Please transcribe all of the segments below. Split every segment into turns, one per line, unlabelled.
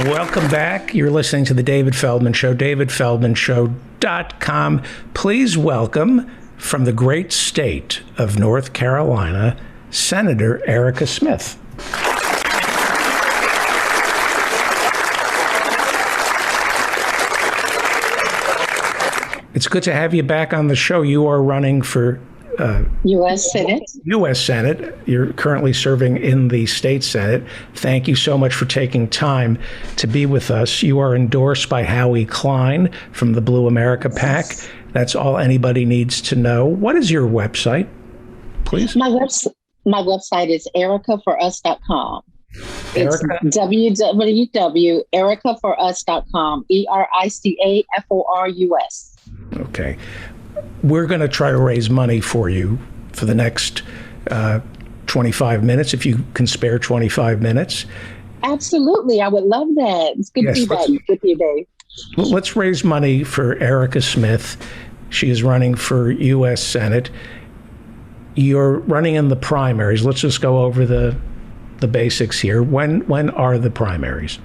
Welcome back. You're listening to The David Feldman Show, davidfeldmanshow.com. Please welcome, from the great state of North Carolina, Senator Erica Smith. It's good to have you back on the show. You are running for
U.S. Senate.
U.S. Senate. You're currently serving in the state Senate. Thank you so much for taking time to be with us. You are endorsed by Howie Klein from the Blue America PAC. That's all anybody needs to know. What is your website, please?
My website is ericaforus.com. It's www.ericaforus.com. ERICAFORUS.
Okay. We're going to try to raise money for you for the next 25 minutes, if you can spare 25 minutes.
Absolutely. I would love that. It's good to be back with you, Dave.
Well, let's raise money for Erica Smith. She is running for U.S. Senate. You're running in the primaries. Let's just go over the basics here. When are the primaries?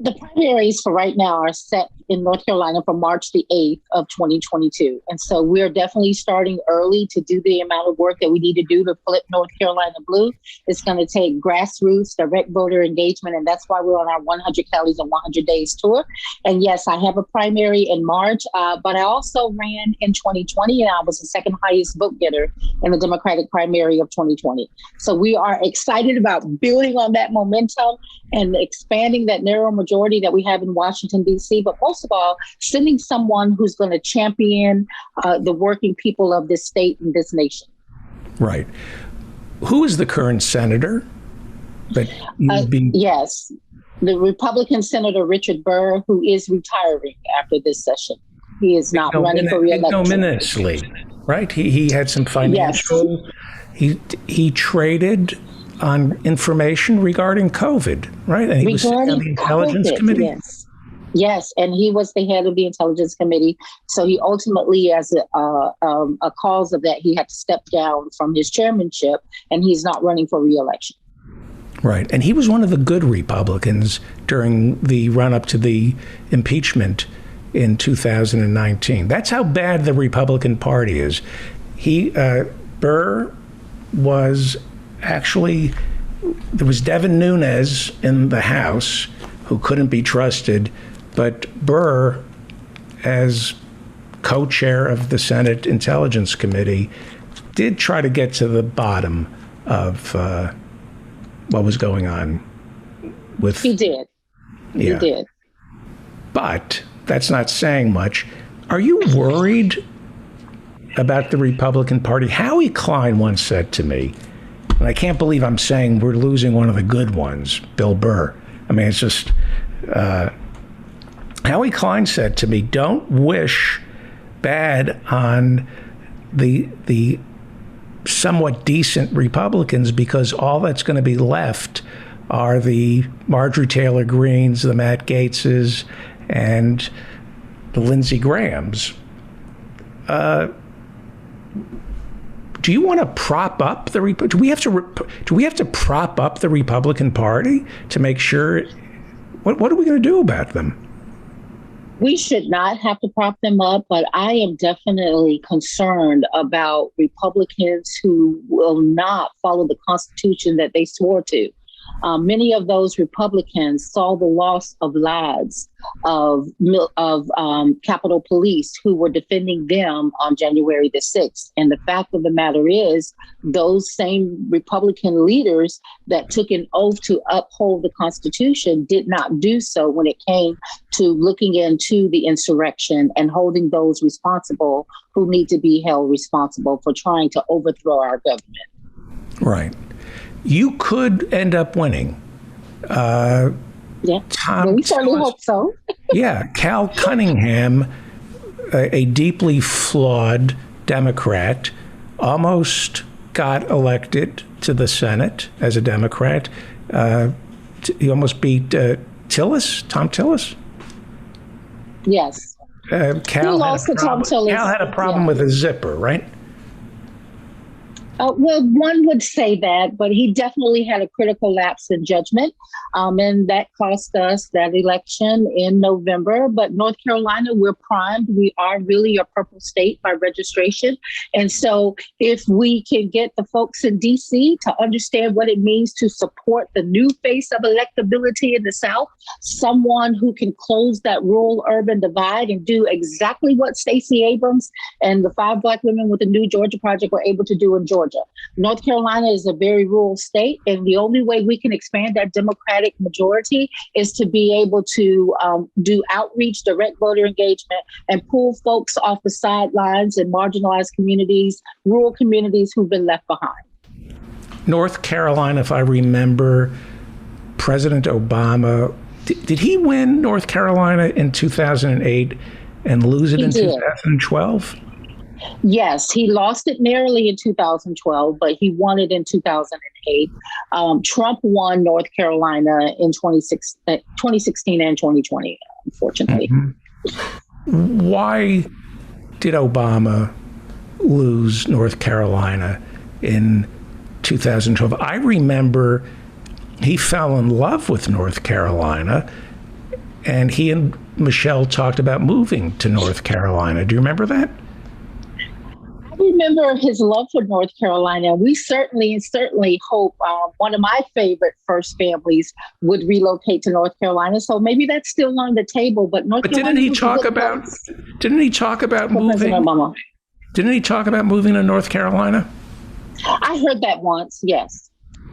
The primaries for right now are set in North Carolina for March the 8th of 2022. And so we're definitely starting early to do the amount of work that we need to do to flip North Carolina blue. It's going to take grassroots, direct voter engagement, and that's why we're on our 100 Counties in 100 Days tour. And yes, I have a primary in March, but I also ran in 2020, and I was the second highest vote getter in the Democratic primary of 2020. So we are excited about building on that momentum and expanding that narrow majority that we have in Washington, D.C., but most of all, sending someone who's going to champion the working people of this state and this nation.
Right. Who is the current senator that
Yes, the Republican Senator Richard Burr, who is retiring after this session. He is not running for re-election.
Ignominiously, right? He had some financial... Yes. He traded on information regarding COVID, right? And he was on the Intelligence Committee.
Yes. Yes, and he was the head of the Intelligence Committee. So he ultimately, as a cause of that, he had to step down from his chairmanship, and he's not running for re-election.
Right, and he was one of the good Republicans during the run-up to the impeachment in 2019. That's how bad the Republican Party is. Burr was actually, there was Devin Nunes in the House who couldn't be trusted, but Burr, as co-chair of the Senate Intelligence Committee, did try to get to the bottom of what was going on with...
He did.
Yeah.
He did.
But that's not saying much. Are you worried about the Republican Party? Howie Klein once said to me, and I can't believe I'm saying we're losing one of the good ones, Bill Burr. I mean, it's just... Howie Klein said to me, don't wish bad on the somewhat decent Republicans, because all that's going to be left are the Marjorie Taylor Greenes, the Matt Gaetzes, and the Lindsey Grahams. Do you want to prop up the do we have to prop up the Republican Party to make sure? What are we going to do about them?
We should not have to prop them up, but I am definitely concerned about Republicans who will not follow the Constitution that they swore to. Many of those Republicans saw the loss of lives of Capitol Police who were defending them on January the 6th. And the fact of the matter is, those same Republican leaders that took an oath to uphold the Constitution did not do so when it came to looking into the insurrection and holding those responsible who need to be held responsible for trying to overthrow our government.
Right. You could end up winning.
Yeah, we certainly hope so.
Yeah, Cal Cunningham, a deeply flawed Democrat, almost got elected to the Senate as a Democrat. He almost beat Tom Tillis?
Yes.
Cal
lost to Tom Tillis.
Cal had a problem with a zipper, right?
Well, one would say that, but he definitely had a critical lapse in judgment, and that cost us that election in November. But North Carolina, we're primed. We are really a purple state by registration. And so if we can get the folks in D.C. to understand what it means to support the new face of electability in the South, someone who can close that rural-urban divide and do exactly what Stacey Abrams and the 5 Black women with the New Georgia Project were able to do in Georgia. North Carolina is a very rural state, and the only way we can expand that Democratic majority is to be able to do outreach, direct voter engagement, and pull folks off the sidelines in marginalized communities, rural communities who've been left behind.
North Carolina, if I remember, President Obama, did he win North Carolina in 2008 and lose it in 2012?
Yes, he lost it narrowly in 2012, but he won it in 2008. Trump won North Carolina in 2016 and 2020, unfortunately.
Mm-hmm. Why did Obama lose North Carolina in 2012? I remember he fell in love with North Carolina, and he and Michelle talked about moving to North Carolina. Do you remember that?
I remember his love for North Carolina. We certainly hope one of my favorite first families would relocate to North Carolina. So maybe that's still on the table. But
didn't he talk about moving?
Obama.
Didn't he talk about moving to North Carolina?
I heard that once. Yes.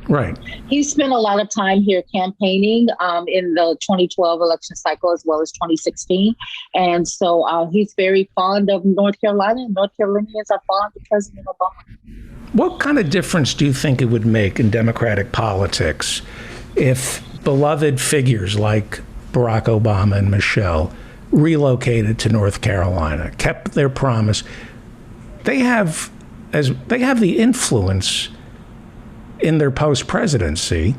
Right.
He spent a lot of time here campaigning in the 2012 election cycle as well as 2016. And so he's very fond of North Carolina, and North Carolinians are fond of President Obama.
What kind of difference do you think it would make in Democratic politics if beloved figures like Barack Obama and Michelle relocated to North Carolina, kept their promise? They have the influence in their post-presidency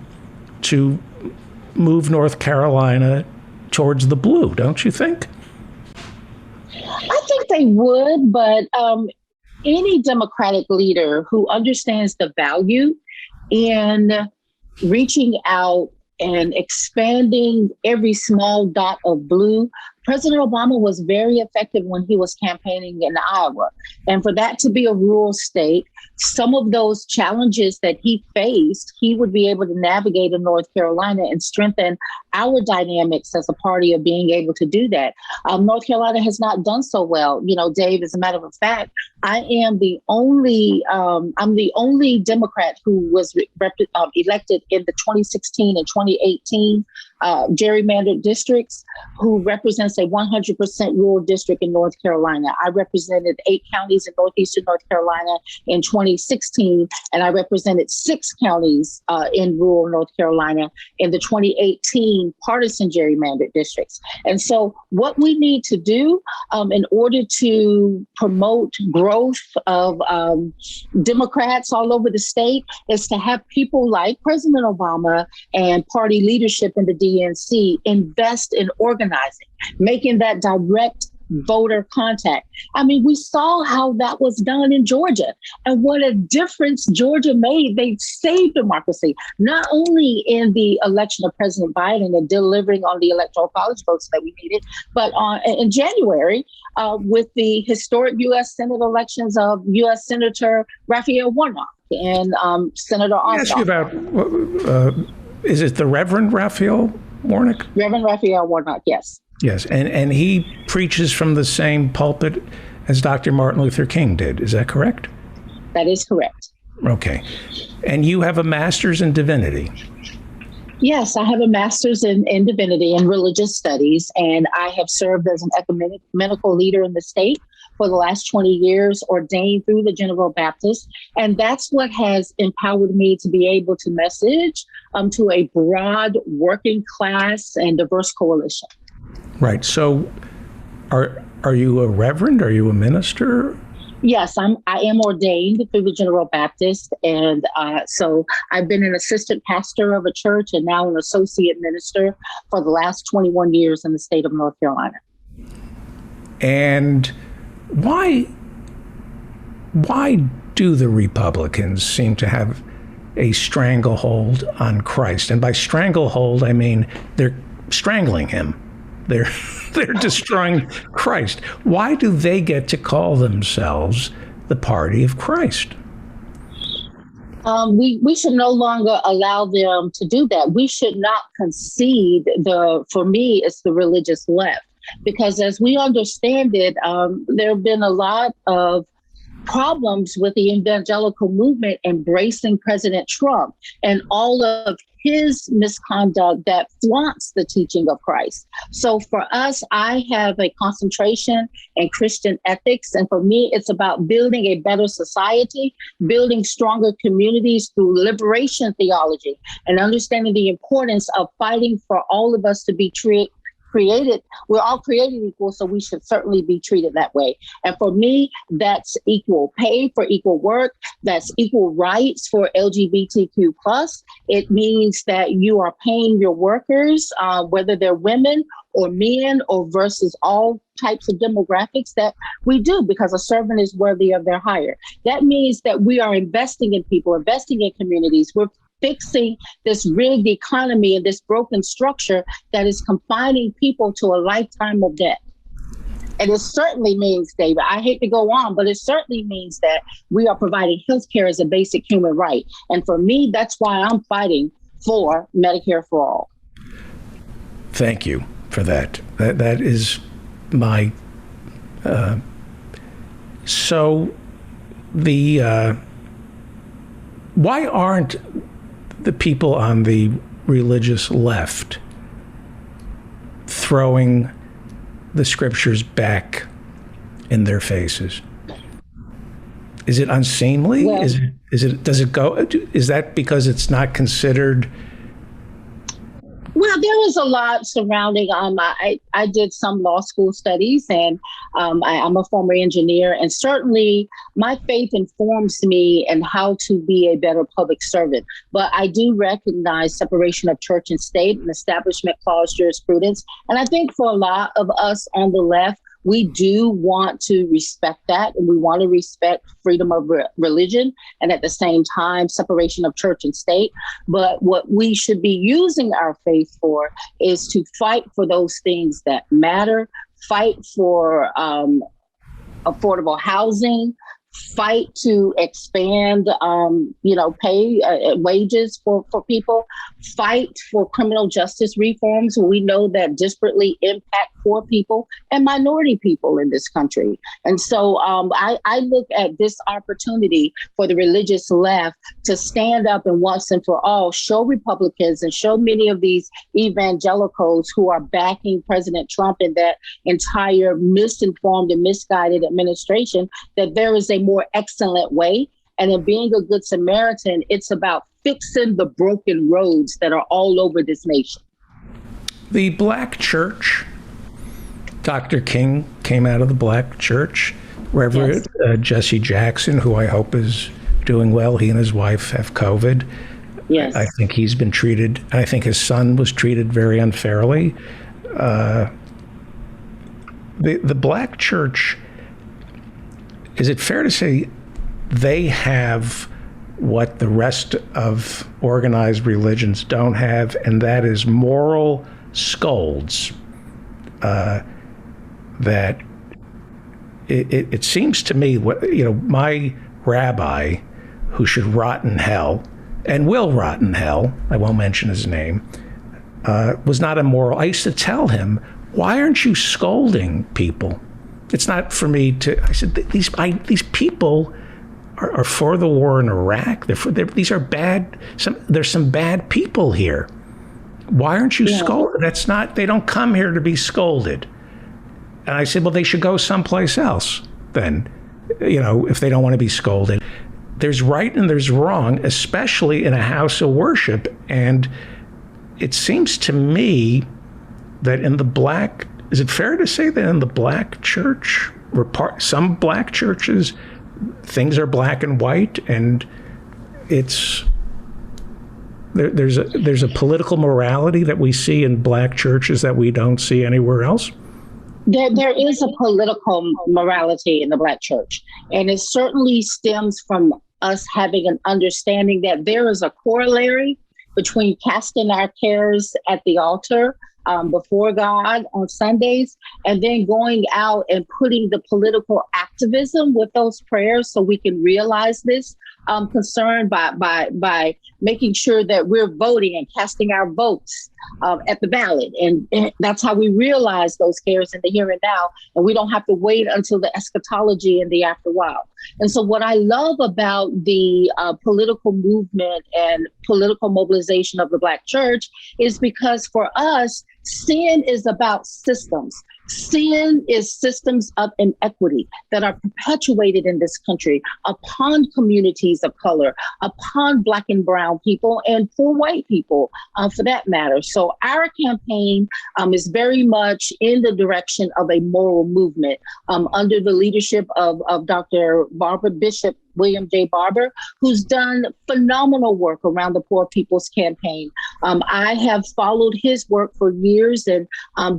to move North Carolina towards the blue, don't you think?
I think they would, but any Democratic leader who understands the value in reaching out and expanding every small dot of blue. President Obama was very effective when he was campaigning in Iowa. And for that to be a rural state, some of those challenges that he faced, he would be able to navigate in North Carolina and strengthen our dynamics as a party of being able to do that. North Carolina has not done so well. You know, Dave, as a matter of fact, I'm the only Democrat who was elected in the 2016 and 2018 gerrymandered districts who represents a 100% rural district in North Carolina. I represented 8 counties in northeastern North Carolina in 2016, and I represented 6 counties in rural North Carolina in the 2018 partisan gerrymandered districts. And so what we need to do in order to promote growth of Democrats all over the state is to have people like President Obama and party leadership in the DNC invest in organizing, making that direct voter contact. I mean, we saw how that was done in Georgia and what a difference Georgia made. They saved democracy, not only in the election of President Biden and delivering on the electoral college votes that we needed, but in January with the historic U.S. Senate elections of U.S. Senator Raphael Warnock and Senator Ossoff.
Ask you about, is it the Reverend Raphael Warnock?
Reverend Raphael Warnock, yes.
Yes, and he preaches from the same pulpit as Dr. Martin Luther King did. Is that correct?
That is correct.
Okay. And you have a master's in divinity.
Yes, I have a master's in divinity and religious studies, and I have served as an ecumenical leader in the state for the last 20 years, ordained through the General Baptist. And that's what has empowered me to be able to message to a broad working class and diverse coalition.
Right. So are you a reverend? Are you a minister?
Yes, I am ordained through the General Baptist. And so I've been an assistant pastor of a church and now an associate minister for the last 21 years in the state of North Carolina. And
why do the Republicans seem to have a stranglehold on Christ? And by stranglehold, I mean they're strangling him. They're destroying Christ. Why do they get to call themselves the party of Christ?
We should no longer allow them to do that. We should not concede for me, it's the religious left. Because as we understand it, there have been a lot of problems with the evangelical movement embracing President Trump and all of his misconduct that flaunts the teaching of Christ. So for us, I have a concentration in Christian ethics. And for me, it's about building a better society, building stronger communities through liberation theology, and understanding the importance of fighting for all of us to be created. We're all created equal, so we should certainly be treated that way. And for me, that's equal pay for equal work. That's equal rights for LGBTQ+. It means that you are paying your workers, whether they're women or men or versus all types of demographics that we do, because a servant is worthy of their hire. That means that we are investing in people, investing in communities. We're fixing this rigged economy and this broken structure that is confining people to a lifetime of debt. And it certainly means, David, I hate to go on, but it certainly means that we are providing healthcare as a basic human right. And for me, that's why I'm fighting for Medicare for all.
Thank you for that. That is my. So the why aren't the people on the religious left throwing the scriptures back in their faces? Is it unseemly?
Well,
Does it go? Is that because it's not considered?
Well, there was a lot surrounding. I did some law school studies, and I'm a former engineer, and certainly my faith informs me and how to be a better public servant. But I do recognize separation of church and state and establishment clause jurisprudence, and I think for a lot of us on the left, we do want to respect that, and we want to respect freedom of religion and at the same time separation of church and state. But what we should be using our faith for is to fight for those things that matter, fight for affordable housing, fight to expand, pay wages for people, fight for criminal justice reforms. We know that disparately impact poor people and minority people in this country. And so I look at this opportunity for the religious left to stand up and once and for all show Republicans and show many of these evangelicals who are backing President Trump and that entire misinformed and misguided administration that there is a more excellent way. And in being a good Samaritan, it's about fixing the broken roads that are all over this nation.
The black church, Dr. King came out of the black church. Reverend Jesse Jackson, who I hope is doing well. He and his wife have COVID.
Yes.
I think he's been treated, I think his son was treated very unfairly. The black church, is it fair to say they have what the rest of organized religions don't have, and that is moral scolds? That it seems to me, my rabbi, who should rot in hell and will rot in hell, I won't mention his name, was not immoral. I used to tell him, why aren't you scolding people? It's not for me to, I said, these people are for the war in Iraq. These are bad, there's some bad people here. Why aren't you scolding? They don't come here to be scolded. And I said, well, they should go someplace else then, if they don't want to be scolded. There's right and there's wrong, especially in a house of worship. And it seems to me that in the black, is it fair to say that in the black church, some black churches, things are black and white, and there's a political morality that we see in black churches that we don't see anywhere else?
There is a political morality in the Black church, and it certainly stems from us having an understanding that there is a corollary between casting our cares at the altar before God on Sundays, and then going out and putting the political activism with those prayers so we can realize this concern by making sure that we're voting and casting our votes at the ballot. And that's how we realize those cares in the here and now. And we don't have to wait until the eschatology and the after while. And so what I love about the political movement and political mobilization of the Black church is because for us, sin is about systems. Sin is systems of inequity that are perpetuated in this country upon communities of color, upon Black and brown people, and poor white people, for that matter. So our campaign is very much in the direction of a moral movement under the leadership of Dr. Barbara Bishop William J. Barber, who's done phenomenal work around the Poor People's Campaign. I have followed his work for years and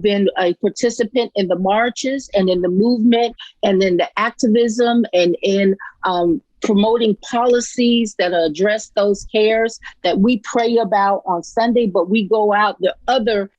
been a participant in the marches and in the movement and in the activism and in promoting policies that address those cares that we pray about on Sunday, but we go out the other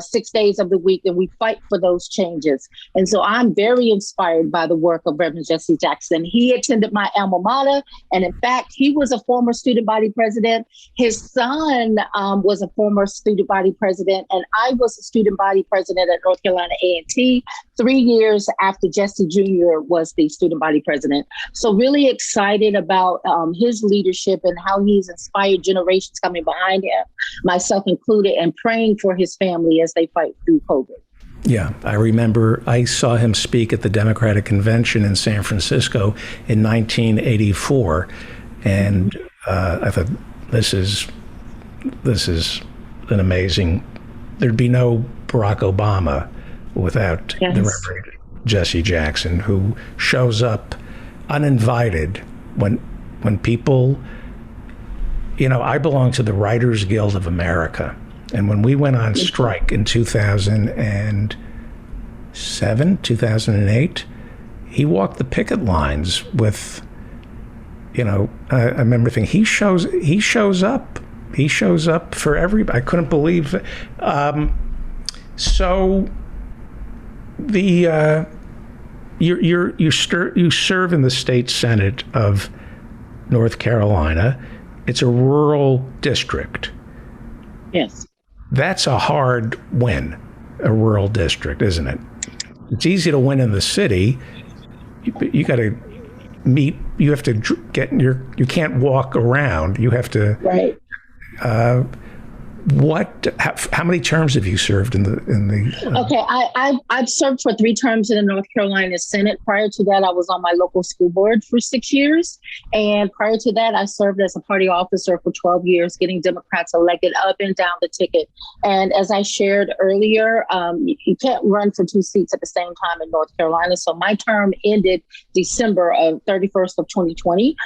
6 days of the week and we fight for those changes. And so I'm very inspired by the work of Reverend Jesse Jackson. He attended my alma mater, and in fact, he was a former student body president. His son was a former student body president, and I was a student body president at North Carolina A&T 3 years after Jesse Jr. was the student body president. So really excited about his leadership and how he's inspired generations coming behind him, myself included, and praying for his family as they fight through COVID.
Yeah, I remember I saw him speak at the Democratic Convention in San Francisco in 1984, and I thought, this is an amazing. There'd be no Barack Obama without the Reverend Jesse Jackson, who shows up uninvited when people. I belong to the Writers Guild of America. And when we went on strike in 2007, 2008, he walked the picket lines with, I remember thinking, he shows up. He shows up for everybody. I couldn't believe it. So you serve in the state Senate of North Carolina. It's a rural district.
Yes.
That's a hard win, a rural district, isn't it? It's easy to win in the city. You got to meet. You have to get in your. You can't walk around. You have to.
Right.
How many terms have you served in the?
Okay, I've served for 3 terms in the North Carolina Senate. Prior to that, I was on my local school board for 6 years, and prior to that, I served as a party officer for 12 years, getting Democrats elected up and down the ticket. And as I shared earlier, you can't run for 2 seats at the same time in North Carolina. So my term ended December 31st of 2020,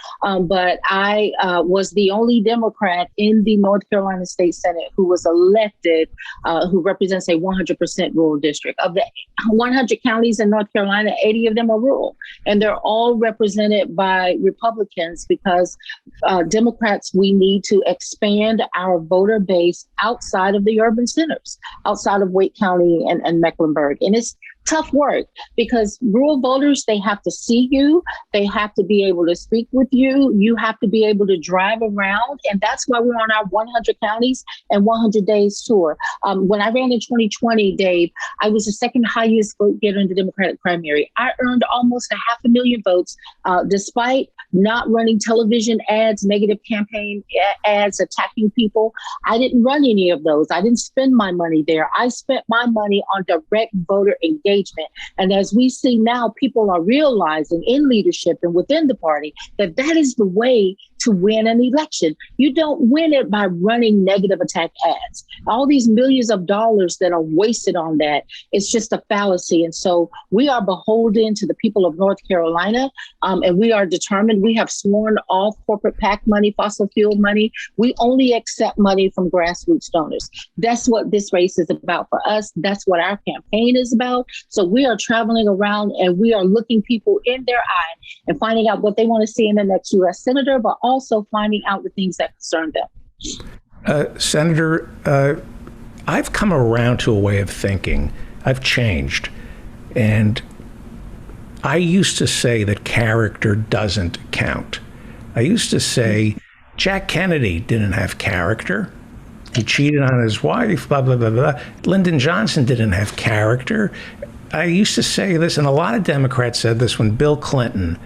but I was the only Democrat in the North Carolina State Senate who was elected, who represents a 100% rural district. Of the 100 counties in North Carolina, 80 of them are rural, and they're all represented by Republicans because Democrats, we need to expand our voter base outside of the urban centers, outside of Wake County and Mecklenburg. And it's tough work because rural voters, they have to see you. They have to be able to speak with you. You have to be able to drive around. And that's why we're on our 100 counties and 100 days tour. When I ran in 2020, Dave, I was the second highest vote getter in the Democratic primary. I earned almost 500,000 votes, despite not running television ads, negative campaign ads, attacking people. I didn't run any of those. I didn't spend my money there. I spent my money on direct voter engagement. And as we see now, people are realizing in leadership and within the party that that is the way to win an election. You don't win it by running negative attack ads. All these millions of dollars that are wasted on that, it's just a fallacy. And so we are beholden to the people of North Carolina, and we are determined. We have sworn off corporate PAC money, fossil fuel money. We only accept money from grassroots donors. That's what this race is about for us. That's what our campaign is about. So we are traveling around and we are looking people in their eye and finding out what they want to see in the next U.S. senator, but also finding out the things that concern them.
Senator, I've come around to a way of thinking. I've changed. And I used to say that character doesn't count. I used to say Jack Kennedy didn't have character. He cheated on his wife, blah, blah, blah, blah. Lyndon Johnson didn't have character. I used to say this, and a lot of Democrats said this when Bill Clinton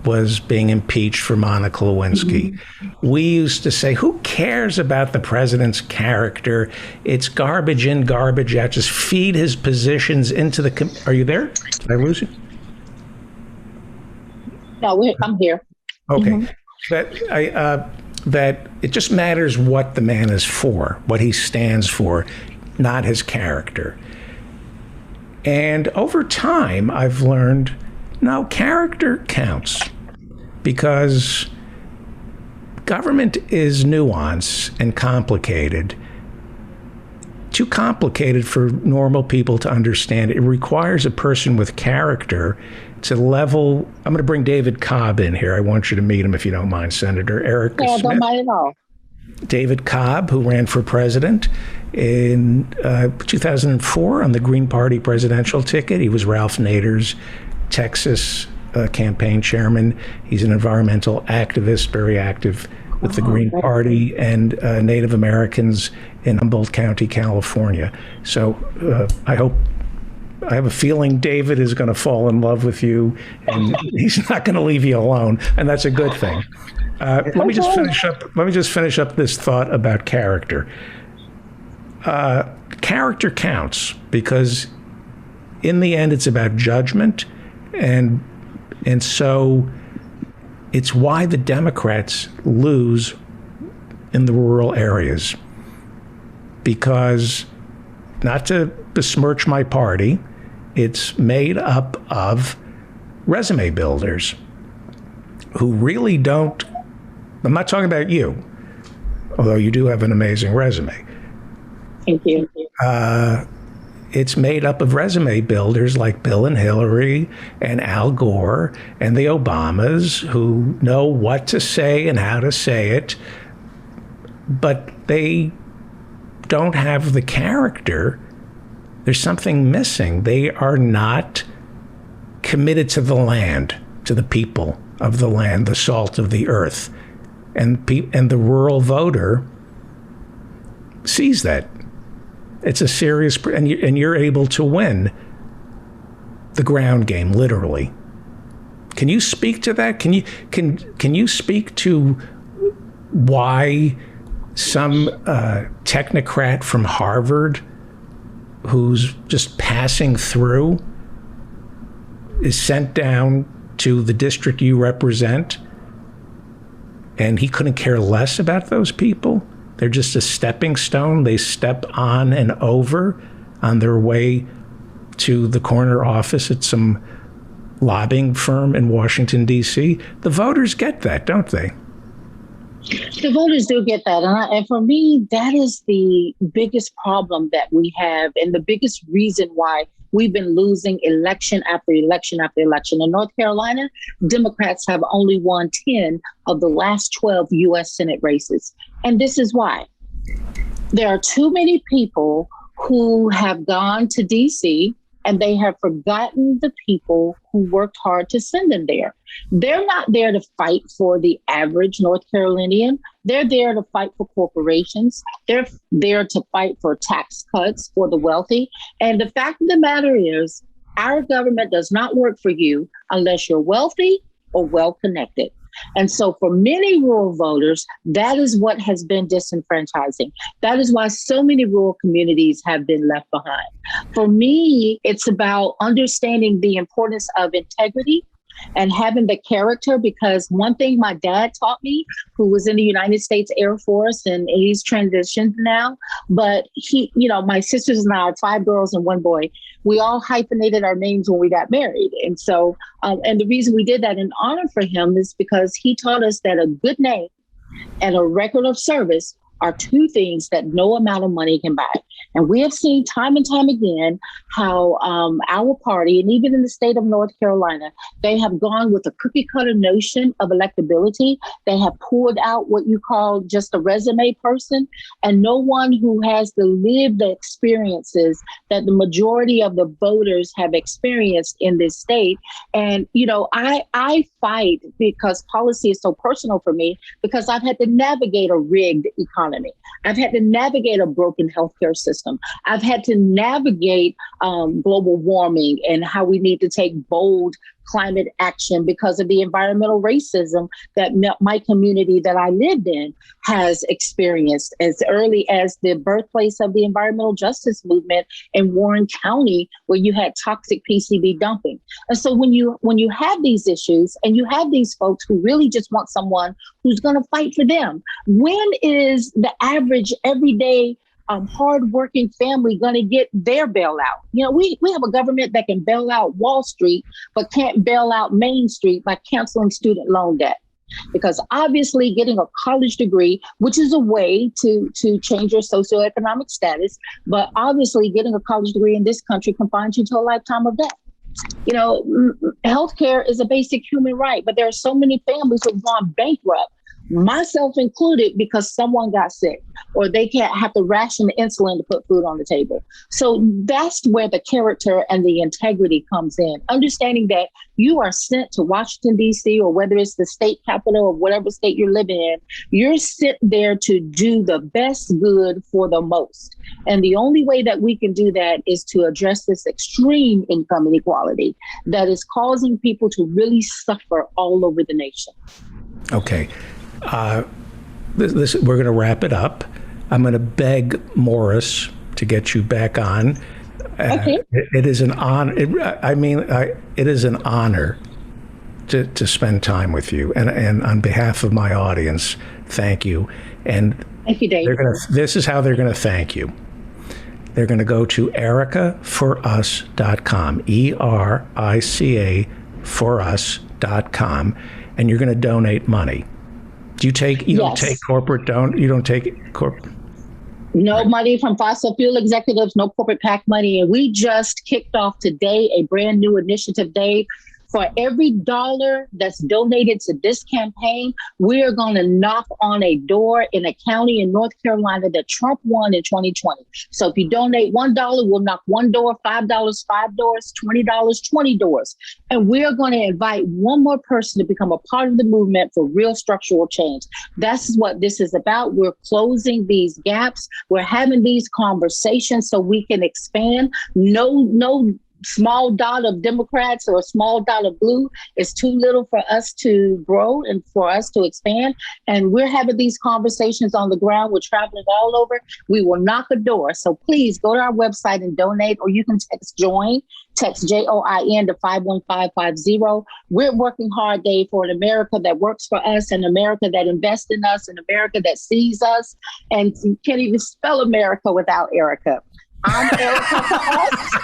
was being impeached for Monica Lewinsky. We used to say, who cares about the president's character? It's garbage in, garbage out. Just feed his positions into the... Are you there? Did I lose you?
No, I'm here.
Okay. That it just matters what the man is for, what he stands for, not his character. And over time, I've learned, no, character counts, because government is nuanced and complicated. Too complicated for normal people to understand. It requires a person with character to level. I'm going to bring David Cobb in here. I want you to meet him if you don't mind, Senator Erica Smith.
Don't mind at all.
David Cobb, who ran for president in 2004 on the Green Party presidential ticket. He was Ralph Nader's Texas campaign chairman. He's an environmental activist, very active with the Green Party and Native Americans in Humboldt County, California. So I have a feeling David is going to fall in love with you, and he's not going to leave you alone, and that's a good thing. Let me just finish up this thought about character. Character counts, because in the end, it's about judgment, and so it's why the Democrats lose in the rural areas. Because, not to besmirch my party, it's made up of resume builders who really don't. I'm not talking about you, although you do have an amazing resume.
Thank you.
It's made up of resume builders like Bill and Hillary and Al Gore and the Obamas, who know what to say and how to say it, but they don't have the character. There's something missing. They are not committed to the land, to the people of the land, the salt of the earth. And the rural voter sees that. It's a serious, and you're able to win the ground game, literally. Can you speak to that? Can you speak to why some technocrat from Harvard who's just passing through is sent down to the district you represent, and he couldn't care less about those people? They're just a stepping stone. They step on and over on their way to the corner office at some lobbying firm in Washington, D.C. The voters get that, don't they?
The voters do get that. And for me, that is the biggest problem that we have, and the biggest reason why we've been losing election after election after election. In North Carolina, Democrats have only won 10 of the last 12 U.S. Senate races. And this is why. There are too many people who have gone to D.C. and they have forgotten the people who worked hard to send them there. They're not there to fight for the average North Carolinian. They're there to fight for corporations. They're there to fight for tax cuts for the wealthy. And the fact of the matter is, our government does not work for you unless you're wealthy or well-connected. And so for many rural voters, that is what has been disenfranchising. That is why so many rural communities have been left behind. For me, it's about understanding the importance of integrity, and having the character, because one thing my dad taught me, who was in the United States Air Force and he's transitioned now, but he, my sisters and I are 5 girls and 1 boy. We all hyphenated our names when we got married. And so, and the reason we did that in honor for him is because he taught us that a good name and a record of service are 2 things that no amount of money can buy. And we have seen time and time again how our party, and even in the state of North Carolina, they have gone with a cookie cutter notion of electability. They have pulled out what you call just a resume person, and no one who has the lived experiences that the majority of the voters have experienced in this state. And, I fight because policy is so personal for me, because I've had to navigate a rigged economy. I've had to navigate a broken healthcare system. I've had to navigate global warming and how we need to take bold climate action because of the environmental racism that my community that I lived in has experienced as early as the birthplace of the environmental justice movement in Warren County, where you had toxic PCB dumping. And so when you have these issues and you have these folks who really just want someone who's going to fight for them, when is the average everyday hardworking family going to get their bailout? We have a government that can bail out Wall Street, but can't bail out Main Street by canceling student loan debt. Because obviously getting a college degree, which is a way to change your socioeconomic status, but obviously getting a college degree in this country confines you to a lifetime of debt. Healthcare is a basic human right, but there are so many families who've gone bankrupt, myself included, because someone got sick or they can't have to ration insulin to put food on the table. So that's where the character and the integrity comes in. Understanding that you are sent to Washington, D.C., or whether it's the state capital of whatever state you're living in, you're sent there to do the best good for the most. And the only way that we can do that is to address this extreme income inequality that is causing people to really suffer all over the nation.
Okay. We're going to wrap it up. I'm going to beg Morris to get you back on.
Okay.
It is an honor. It is an honor to spend time with you. And on behalf of my audience, thank you. And
thank you, Dave.
This is how they're going to thank you. They're going to go to ericaforus.com, ERICA for us.com, and you're going to donate money. You don't take corporate you don't take corporate.
No money from fossil fuel executives, no corporate PAC money. And we just kicked off today a brand new initiative, Dave. For every dollar that's donated to this campaign, we are going to knock on a door in a county in North Carolina that Trump won in 2020. So if you donate $1, we'll knock one door, $5, 5 doors, $20, 20 doors. And we're going to invite one more person to become a part of the movement for real structural change. That's what this is about. We're closing these gaps. We're having these conversations so we can expand. No small dot of Democrats or a small dot of blue is too little for us to grow and for us to expand. And we're having these conversations on the ground. We're traveling all over. We will knock a door. So please go to our website and donate, or you can text JOIN, text JOIN to 51550. We're working hard, Dave, for an America that works for us, an America that invests in us, an America that sees us, and you can't even spell America without Erica. I'm Erica for us.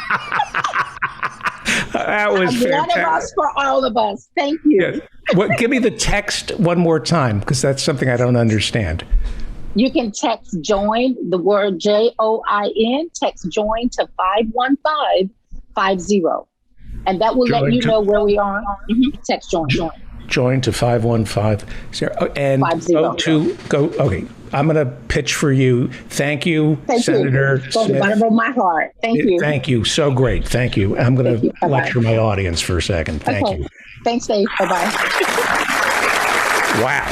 That was fantastic.
One of us for all of us. Thank you.
Yeah. Give me the text one more time, because that's something I don't understand.
You can text JOIN, the word JOIN, text JOIN to 51550. And that will let you know where we are. Text JOIN.
Join to 515 and 50. Okay. I'm going to pitch for you. Thank you, Senator Smith.
From the bottom of my heart. Thank you.
Thank you. So great. Thank you. I'm going to lecture my audience for a second. Thank you.
Thanks, Dave. Bye-bye.
Wow.